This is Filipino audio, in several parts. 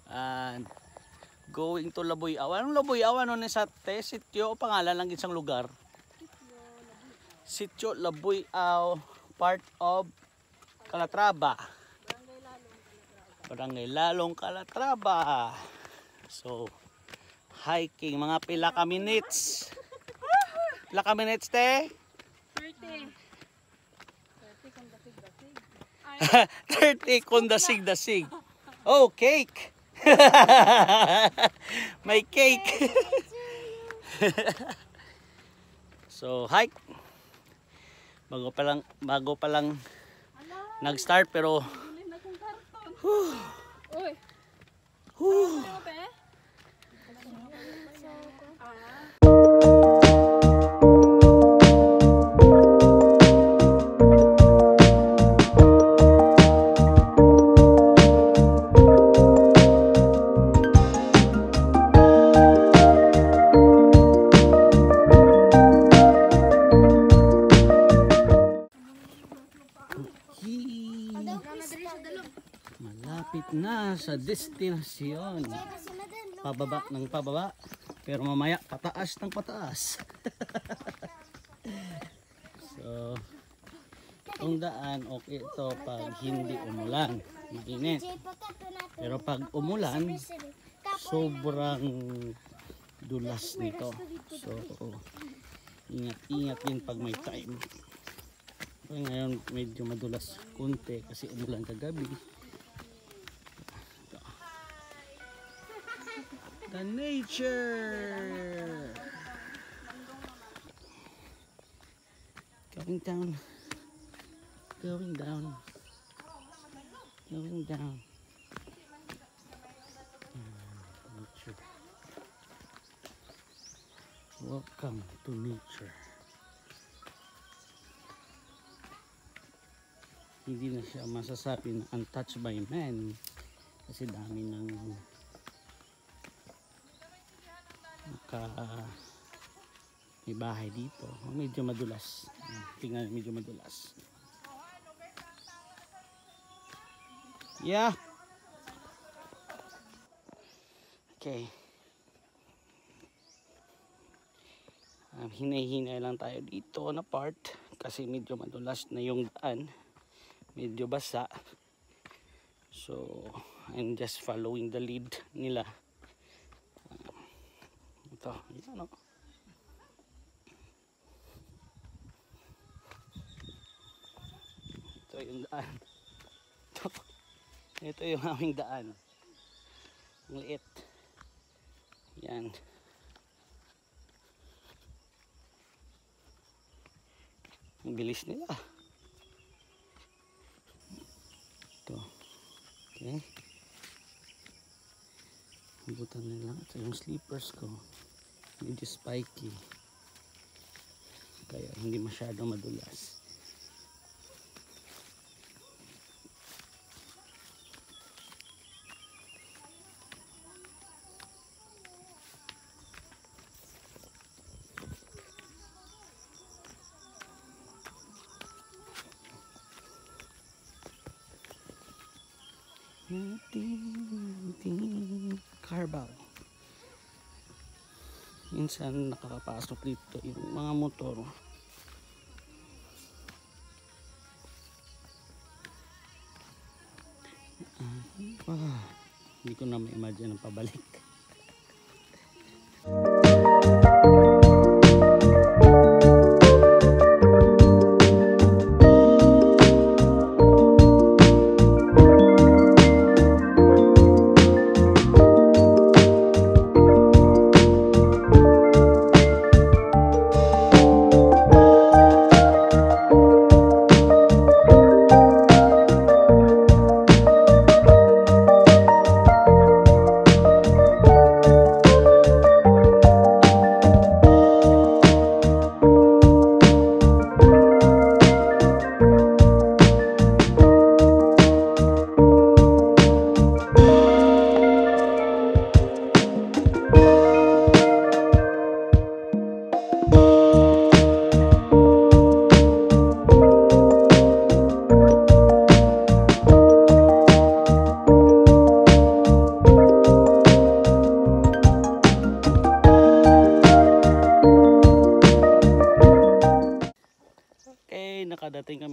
And going to Labuyaw. Anong Labuyaw? Ano ni sa sityo o pangalan lang isang lugar? Sityo Labuyaw, part of Calatrava. Barangay Lalong Calatrava. So, hiking. Mga pila ka minutes. Pila ka minutes, te? 30. 30 kung dasig-dasig. Oh, cake! May cake! So, hike. Bago pa lang nag-start pero Uy. whew. Malapit na sa destinasyon. Pababa ng pababa. Pero mamaya pataas ng pataas. So, itong daan okay ito pag hindi umulan. Mainit. Pero pag umulan, sobrang dulas nito. So, ingat-ingat din pag may time. Ngayon medyo madulas konti kasi umulan kagabi. The nature going down, going down, going down. Nature. Welcome to nature. Hindi na siya masasabi na untouched by man kasi dami ng may bahay dito. Medyo madulas. Tingnan, medyo madulas. Yeah. Okay. Hinay-hinay lang tayo dito na part kasi medyo madulas na yung daan. Medyo basa. So, I'm just following the lead nila. Ito, yan o. Ito yung daan. Ito yung aming daan. Ang liit. Yan. Ang bilis nila. Ito. Okay. Butan nila. Ito yung slippers ko. Medyo spiky. Kaya hindi masyado madulas. Carabao. Minsan nakakapasok dito yung mga motor. Hindi ko na ma-imagine ang pabalik.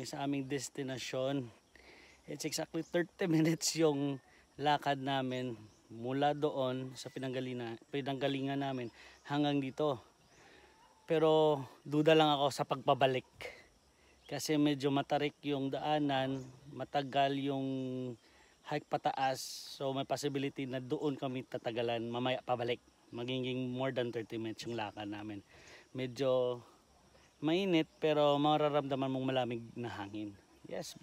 kami sa aming destinasyon. It's exactly 30 minutes yung lakad namin mula doon sa pinanggalingan namin hanggang dito. Pero duda lang ako sa pagpabalik. Kasi medyo matarik yung daanan, matagal yung hike pataas. So may possibility na doon kami tatagalan mamaya pabalik. Magiging more than 30 minutes yung lakad namin. Medyo mainit pero mararamdaman mong malamig na hangin. Yes.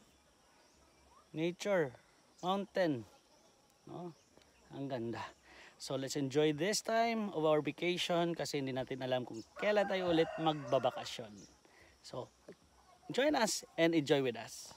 Nature, mountain. No? Ang ganda. So let's enjoy this time of our vacation kasi hindi natin alam kung kailan tayo ulit magbabakasyon. So join us and enjoy with us.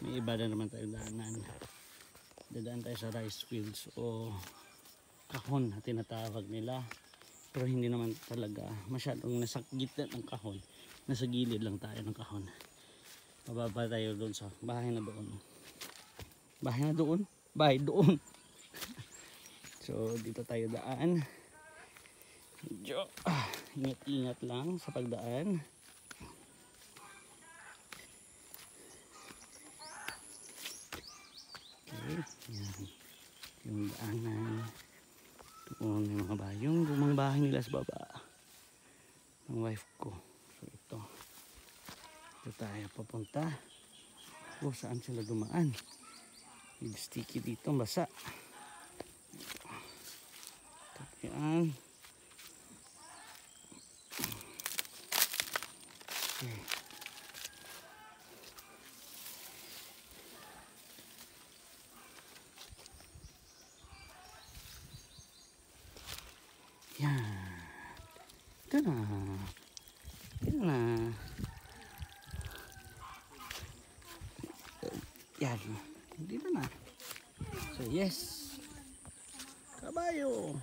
May iba na naman tayo daanan. Dadaan tayo sa rice fields o kahon na tinatawag nila, pero hindi naman talaga masyadong nasa gitna ng kahon, nasa gilid lang tayo ng kahon. Pababa tayo doon sa bahay na doon, bahay doon. So dito tayo daan, medyo ingat-ingat lang sa pagdaan. Yan. Yung daanan doon, yung mga bahay, yung lumang bahay nila sa baba ng wife ko. So ito tayo papunta. Saan sila dumaan? Yung sticky dito, basa. Yan. Okay. Yan. Ito na. Yan. Dito na. So yes. Kabayo.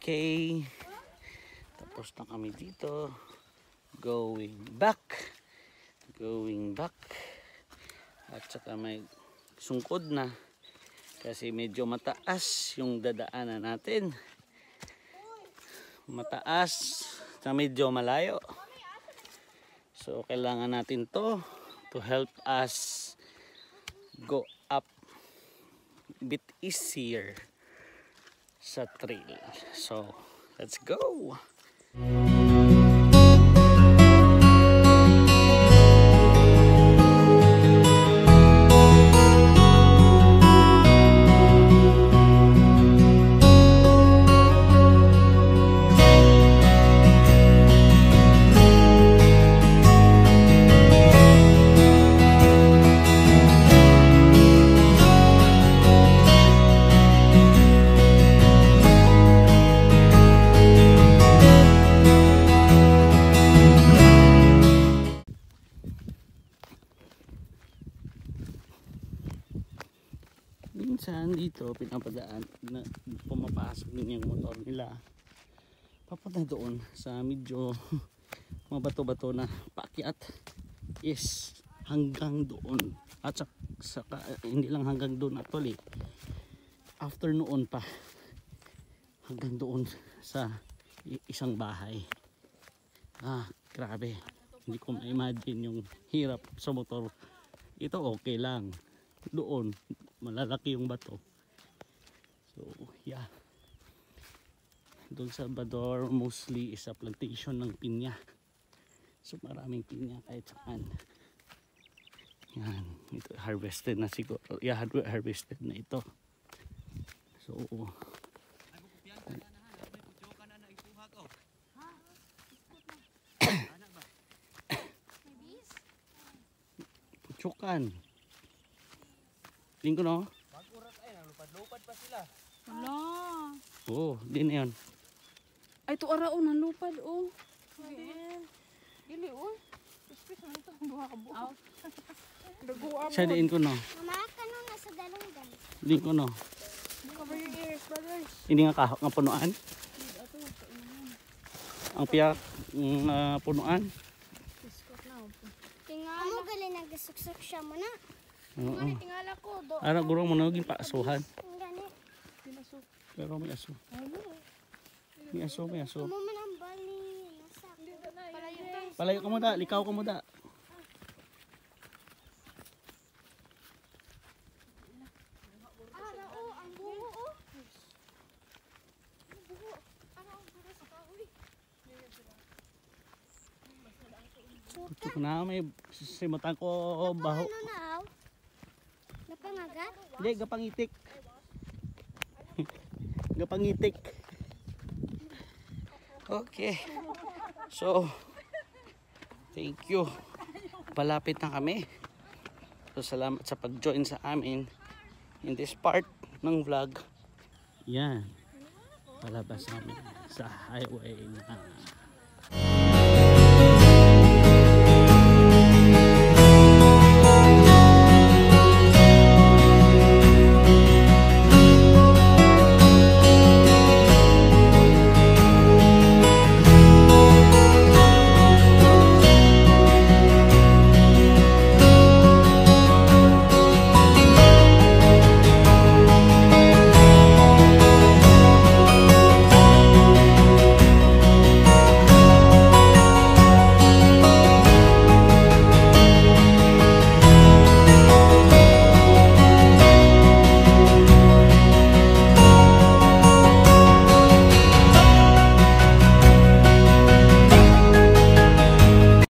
Okay, tapos na kami dito. Going back. At saka may sungkod na kasi medyo mataas yung dadaanan natin. Mataas na medyo malayo. So kailangan natin to help us go up a bit easier sa trail. So let's go. minsan dito pinapadaan na pumapasok din yung motor nila papunta doon sa medyo mga bato-bato na paakyat is hanggang doon at saka hindi lang hanggang doon actually after noon pa hanggang doon sa isang bahay. Grabe, hindi ko ma-imagine yung hirap sa motor. Ito okay lang, doon malalaki yung bato. So yeah, doon sa Salvador mostly is a plantation ng pinya. So maraming pinya kahit saan. Yan, ito harvested na siguro. Yeah, harvested na ito. So puchukan. Tingko no? Mag-urat ay lupad-lupad pa sila. Wala. Oh, di na yun. Ay, ito araw na lupad, oh. Dili, oh. Puspis mo ito. Duha ka buo. Daguan mo. Siya diin ko no. Mama, kanong nasa dalunggan. Diin ko no. Cover your ears, brothers. Hindi nga kahok nga punuan. Ang piyak punuan. Tingala. Amo galing nagsuksok siya mo na. Oo. Tingala ko, do. Ara guro mo naging paasuhan. Ang gani. Pinasok. Pero may aso. May aso, may aso. Amo man ang bali. Nasa. Palayo ka mo da, likaw ka mo da. Ara, oh, ang buho, oh. Ang buho. Ara, ang buho sa kahoy. Ito ko na may simutang ko baho. Ano na, aw? Napangagat? Hindi, gapangitik. Gapangitik. Okay. So, thank you. Palapit na kami. So, salamat sa pag-join sa amin in this part ng vlog. Yan. Palabas namin sa highway na